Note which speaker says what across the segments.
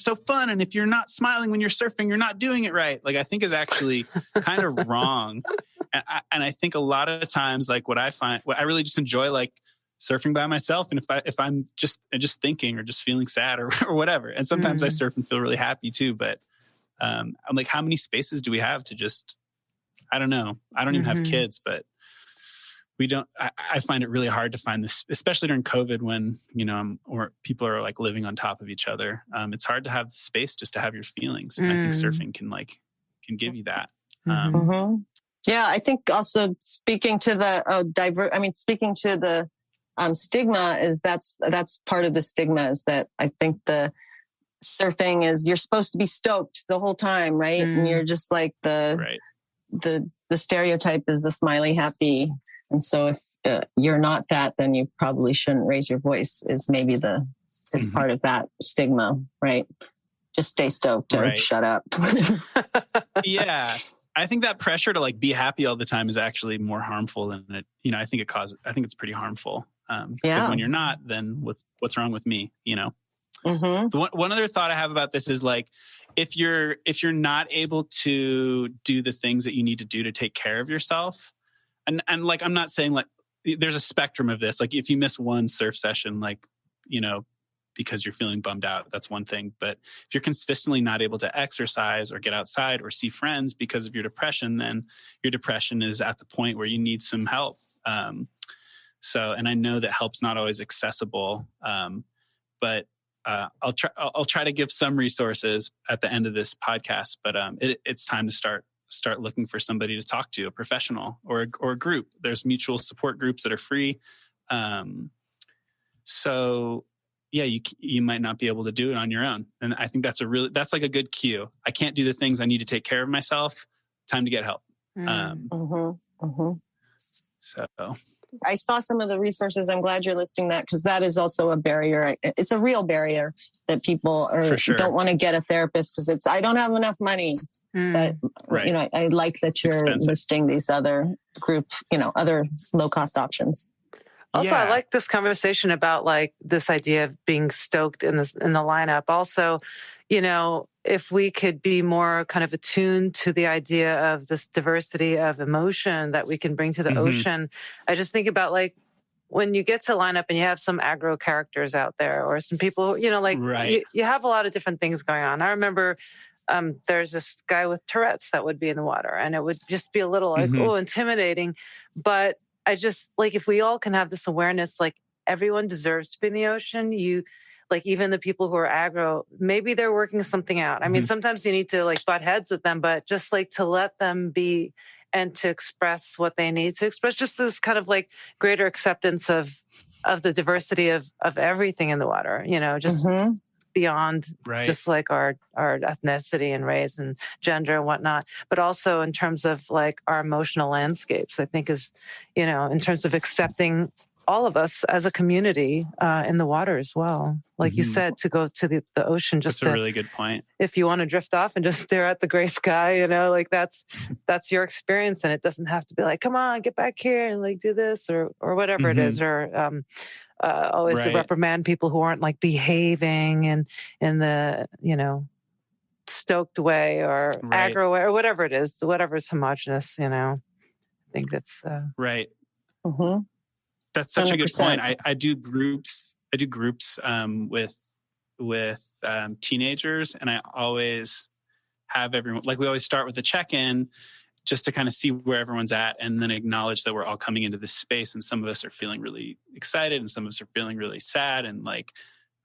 Speaker 1: so fun. And if you're not smiling when you're surfing, you're not doing it right. Like, I think is actually kind of wrong. And I think a lot of times, like what I really just enjoy, like surfing by myself. And if I'm just thinking or just feeling sad or whatever. And sometimes I surf and feel really happy too. But I'm like, how many spaces do we have to just, I don't know. I don't even have kids, but I find it really hard to find this, especially during COVID when, or people are like living on top of each other. It's hard to have the space just to have your feelings. And I think surfing can give you that.
Speaker 2: Yeah, I think also speaking to the stigma is that's part of the stigma is that I think the surfing is you're supposed to be stoked the whole time, right? And you're just like the stereotype is the smiley happy. And so if you're not that, then you probably shouldn't raise your voice is maybe is part of that stigma, right? Just stay stoked and shut up.
Speaker 1: Yeah. I think that pressure to like be happy all the time is actually more harmful than it, I think it's pretty harmful. Because when you're not, then what's wrong with me, One other thought I have about this is like, if you're not able to do the things that you need to do to take care of yourself, and like, I'm not saying like, there's a spectrum of this. Like if you miss one surf session, like, because you're feeling bummed out, that's one thing. But if you're consistently not able to exercise or get outside or see friends because of your depression, then your depression is at the point where you need some help. And I know that help's not always accessible, but I'll try to give some resources at the end of this podcast. But it's time to start looking for somebody to talk to, a professional or a group. There's mutual support groups that are free. So yeah, you might not be able to do it on your own. And I think that's like a good cue. I can't do the things I need to take care of myself. Time to get help. So
Speaker 2: I saw some of the resources. I'm glad you're listing that because that is also a barrier. It's a real barrier that people don't want to get a therapist because I don't have enough money. But I like that you're listing these other other low cost options.
Speaker 3: Also, I like this conversation about like this idea of being stoked in the lineup. Also, if we could be more kind of attuned to the idea of this diversity of emotion that we can bring to the ocean. I just think about like when you get to lineup and you have some aggro characters out there or some people, you have a lot of different things going on. I remember there's this guy with Tourette's that would be in the water and it would just be a little like, intimidating. But I just like, if we all can have this awareness, like everyone deserves to be in the ocean. Like even the people who are aggro, maybe they're working something out. I mean, sometimes you need to like butt heads with them, but just like to let them be and to express what they need to express, just this kind of like greater acceptance of the diversity of everything in the water, just beyond just like our ethnicity and race and gender and whatnot, but also in terms of like our emotional landscapes, I think is, in terms of accepting all of us as a community in the water as well. Like you said, to go to the ocean,
Speaker 1: that's a really good point.
Speaker 3: If you want to drift off and just stare at the gray sky, like that's your experience. And it doesn't have to be like, come on, get back here and like do this or whatever it is. Or always to reprimand people who aren't like behaving in the, stoked way or aggro way or whatever it is, whatever is homogenous, I think that's
Speaker 1: right. That's such 100%. A good point. I do groups with teenagers, and I always have everyone, like we always start with a check-in just to kind of see where everyone's at and then acknowledge that we're all coming into this space and some of us are feeling really excited and some of us are feeling really sad and like,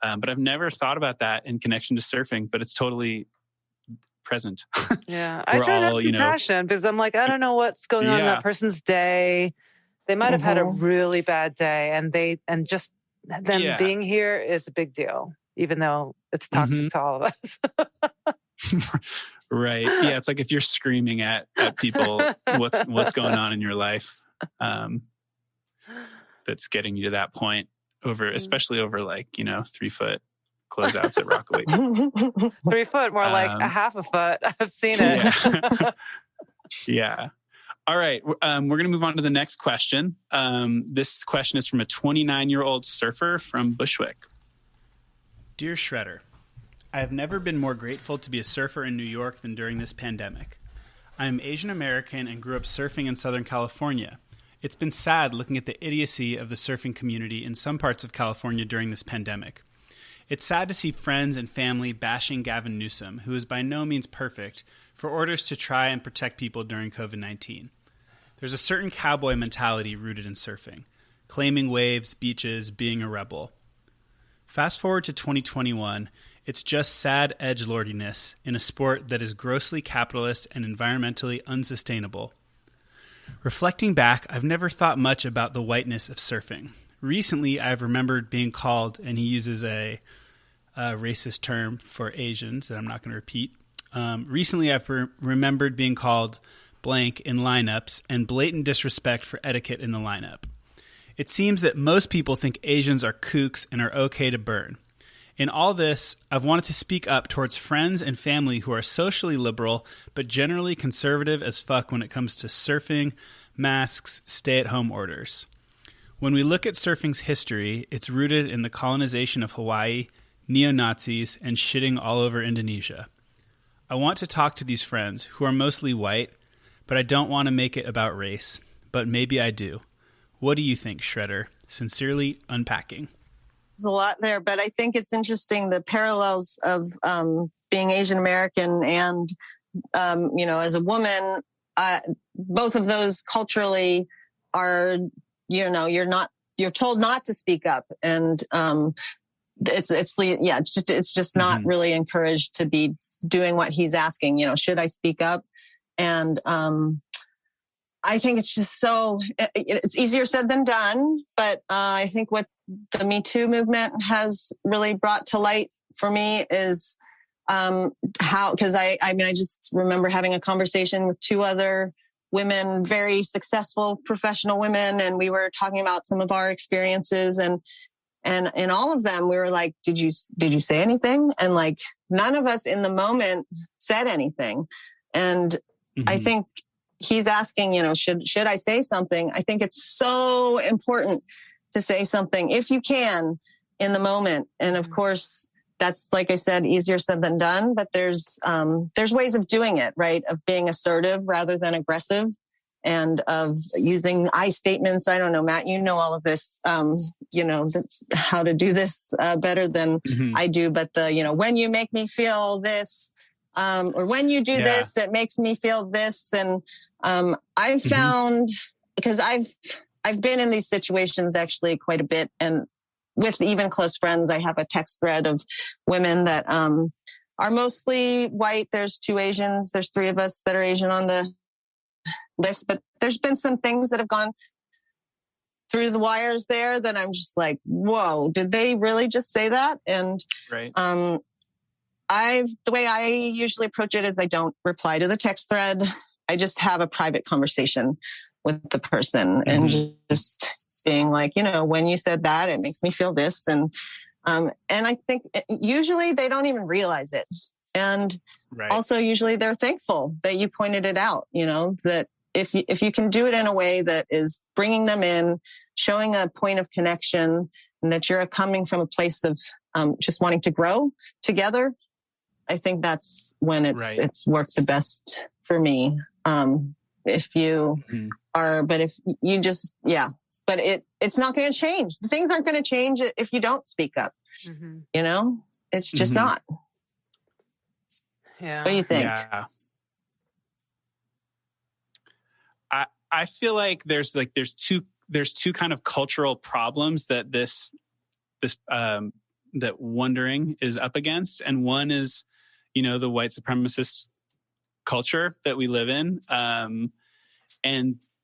Speaker 1: but I've never thought about that in connection to surfing, but it's totally present.
Speaker 3: Yeah. I try to have compassion because I'm like, I don't know what's going on in that person's day. They might have had a really bad day and just them being here is a big deal, even though it's toxic to all of us.
Speaker 1: Right. Yeah. It's like if you're screaming at people, what's going on in your life that's getting you to that point especially over like, 3 foot closeouts at Rockaway.
Speaker 3: 3 foot, more like a half a foot. I've seen it.
Speaker 1: Yeah. All right. We're going to move on to the next question. This question is from a 29-year-old surfer from Bushwick.
Speaker 4: Dear Shredder,
Speaker 1: I have never been more grateful to be a surfer in New York than during this pandemic. I am Asian American and grew up surfing in Southern California. It's been sad looking at the idiocy of the surfing community in some parts of California during this pandemic. It's sad to see friends and family bashing Gavin Newsom, who is by no means perfect, for orders to try and protect people during COVID-19. There's a certain cowboy mentality rooted in surfing, claiming waves, beaches, being a rebel. Fast forward to 2021, it's just sad edgelordiness in a sport that is grossly capitalist and environmentally unsustainable. Reflecting back, I've never thought much about the whiteness of surfing. Recently, I've remembered being called, and he uses a racist term for Asians that I'm not going to repeat. Recently, I've remembered being called blank in lineups and blatant disrespect for etiquette in the lineup. It seems that most people think Asians are kooks and are okay to burn. In all this, I've wanted to speak up towards friends and family who are socially liberal but generally conservative as fuck when it comes to surfing, masks, stay-at-home orders. When we look at surfing's history, it's rooted in the colonization of Hawaii, neo-Nazis, and shitting all over Indonesia. I want to talk to these friends, who are mostly white, but I don't want to make it about race. But maybe I do. What do you think, Shredder? Sincerely, Unpacking.
Speaker 2: There's a lot there, but I think it's interesting the parallels of being Asian American and, as a woman, both of those culturally are, you're told not to speak up. And it's just not really encouraged to be doing what he's asking, should I speak up? And I think it's just it's easier said than done. But I think what the Me Too movement has really brought to light for me is because I just remember having a conversation with two other women, very successful professional women, and we were talking about some of our experiences, and in all of them we were like, did you say anything? And like none of us in the moment said anything. And I think he's asking, should I say something? I think it's so important to say something if you can in the moment. And of course, that's, like I said, easier said than done, but there's ways of doing it, right? Of being assertive rather than aggressive, and of using I statements. I don't know, Matt, you know all of this, how to do this better than I do. But when you make me feel this, or when you do this, it makes me feel this. And I've found, because I've been in these situations actually quite a bit, and with even close friends, I have a text thread of women that are mostly white. There's 2 Asians. There's 3 of us that are Asian on the list, but there's been some things that have gone through the wires there that I'm just like, whoa, did they really just say that? And
Speaker 1: right.
Speaker 2: The way I usually approach it is I don't reply to the text thread. I just have a private conversation with the person and just being like, when you said that, it makes me feel this. And I think usually they don't even realize it. And also usually they're thankful that you pointed it out, that if you can do it in a way that is bringing them in, showing a point of connection, and that you're coming from a place of just wanting to grow together, I think that's when it's worked the best for me. If you are, but if you just, but it's not going to change. Things aren't going to change if you don't speak up. It's just not.
Speaker 3: Yeah.
Speaker 2: What do you think?
Speaker 1: Yeah. I feel like there's two kind of cultural problems that this that Wondering is up against, and one is, the white supremacist culture that we live in, and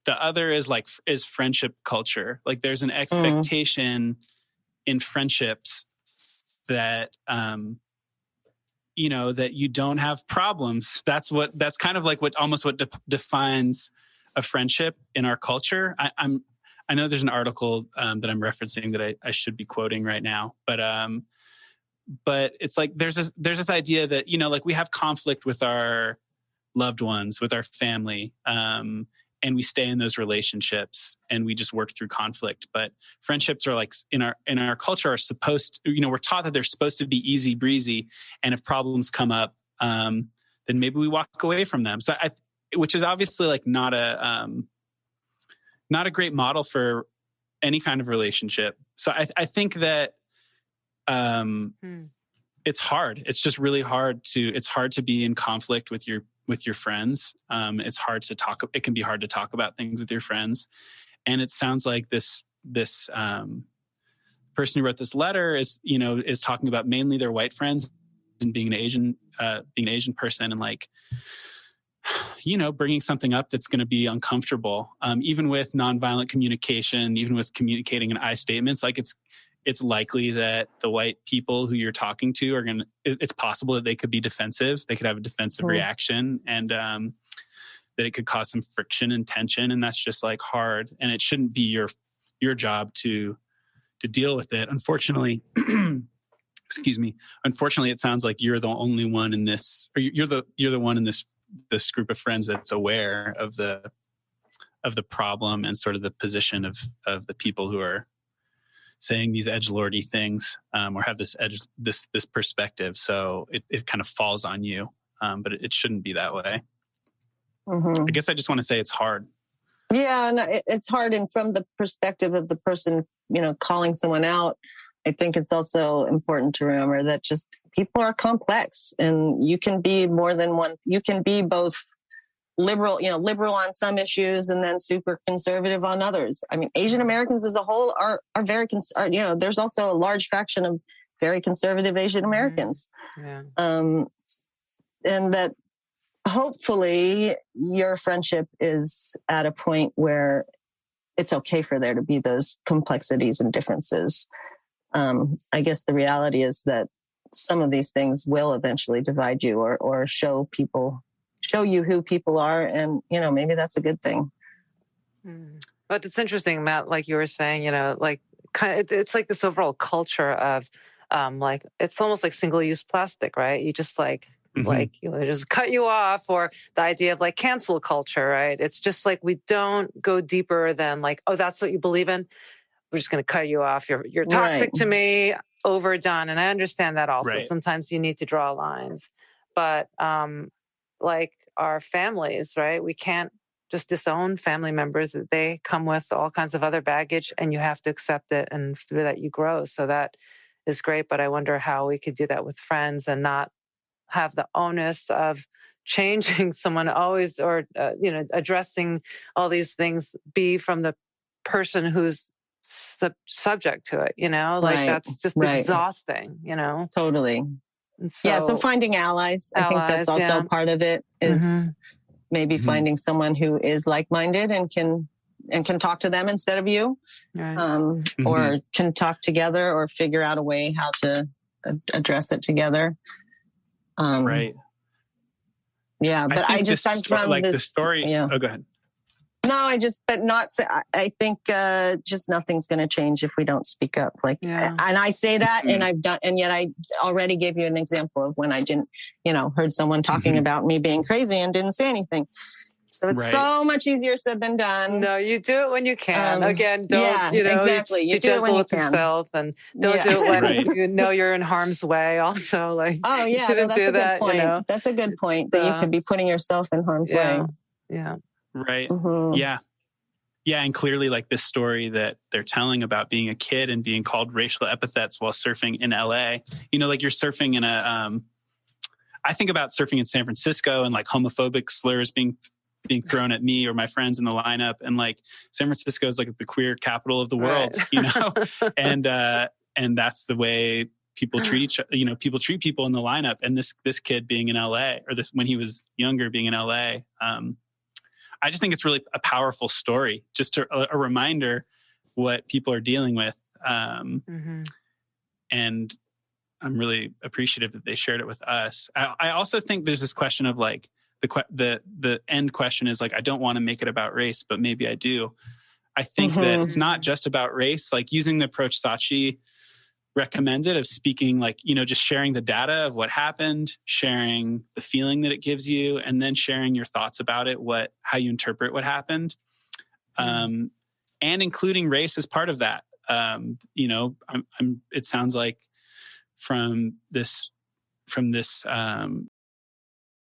Speaker 1: the other is friendship culture. Like there's an expectation in friendships that that you don't have problems. That's kind of like what defines a friendship in our culture. I know there's an article that I'm referencing that I should be quoting right now, but it's like there's this idea that like we have conflict with our loved ones, with our family, and we stay in those relationships and we just work through conflict. But friendships are like in our culture are supposed to, we're taught that they're supposed to be easy breezy. And if problems come up, then maybe we walk away from them. So which is obviously like not a great model for any kind of relationship. So I think that it's hard. It's just really hard to be in conflict with your friends. It's hard to talk. It can be hard to talk about things with your friends. And it sounds like this person who wrote this letter is talking about mainly their white friends and being an Asian person and like, bringing something up that's going to be uncomfortable, even with nonviolent communication, even with communicating in I statements, like it's likely that the white people who you're talking to it's possible that they could be defensive. They could have a defensive reaction and that it could cause some friction and tension. And that's just like hard. And it shouldn't be your job to deal with it. Unfortunately, excuse me. Unfortunately, it sounds like you're the only one in this, or you're the one in this group of friends that's aware of the problem and sort of the position of the people who are saying these edgelordy things, or have this perspective. So it kind of falls on you, but it shouldn't be that way. Mm-hmm. I guess I just want to say it's hard.
Speaker 2: Yeah, and it's hard. And from the perspective of the person, calling someone out, I think it's also important to remember that just people are complex, and you can be more than one. You can be both liberal on some issues and then super conservative on others. I mean, Asian Americans as a whole are very, there's also a large faction of very conservative Asian Americans. Yeah. And that hopefully your friendship is at a point where it's okay for there to be those complexities and differences. I guess the reality is that some of these things will eventually divide you or show you who people are. And, maybe that's a good thing.
Speaker 3: But it's interesting, Matt, like you were saying, like it's like this overall culture of like, it's almost like single-use plastic, right? You just just cut you off, or the idea of like cancel culture, right? It's just like, we don't go deeper than like, oh, that's what you believe in. We're just going to cut you off. You're toxic to me, overdone. And I understand that also. Right. Sometimes you need to draw lines. But like our families, right? We can't just disown family members. They come with all kinds of other baggage, and you have to accept it. And through that, you grow. So that is great. But I wonder how we could do that with friends and not have the onus of changing someone always, or, addressing all these things be from the person who's subject to it, like that's just exhausting,
Speaker 2: Totally. So finding allies, I think that's also part of it, is maybe finding someone who is like-minded and can talk to them instead of you, or can talk together or figure out a way how to address it together.
Speaker 1: Right.
Speaker 2: Yeah, but I'm from
Speaker 1: like
Speaker 2: this,
Speaker 1: the story.
Speaker 2: Yeah.
Speaker 1: Oh, go ahead.
Speaker 2: No, I think just nothing's going to change if we don't speak up. And I say that, and I've done, and yet I already gave you an example of when I didn't, heard someone talking about me being crazy and didn't say anything. So it's so much easier said than done.
Speaker 3: No, you do it when you can. Again, don't,
Speaker 2: exactly. You do it when you can.
Speaker 3: Yourself, and don't do it when you're in harm's way. Also, like,
Speaker 2: that's a good point. That's a good point, that you could be putting yourself in harm's way.
Speaker 3: Yeah.
Speaker 1: Right. Yeah. Yeah. And clearly, like this story that they're telling about being a kid and being called racial epithets while surfing in LA, like you're surfing in I think about surfing in San Francisco and like homophobic slurs being thrown at me or my friends in the lineup. And like San Francisco is like the queer capital of the world, and that's the way people treat each other. People treat people in the lineup. And this kid being in LA, or when he was younger being in LA, I just think it's really a powerful story, just a reminder what people are dealing with. And I'm really appreciative that they shared it with us. I also think there's this question of like, the end question is like, I don't want to make it about race, but maybe I do. I think that it's not just about race, like using the approach Sachi recommended of speaking, like, you know, just sharing the data of what happened, sharing the feeling that it gives you, and then sharing your thoughts about it, how you interpret what happened. And including race as part of that. You know, it sounds like from this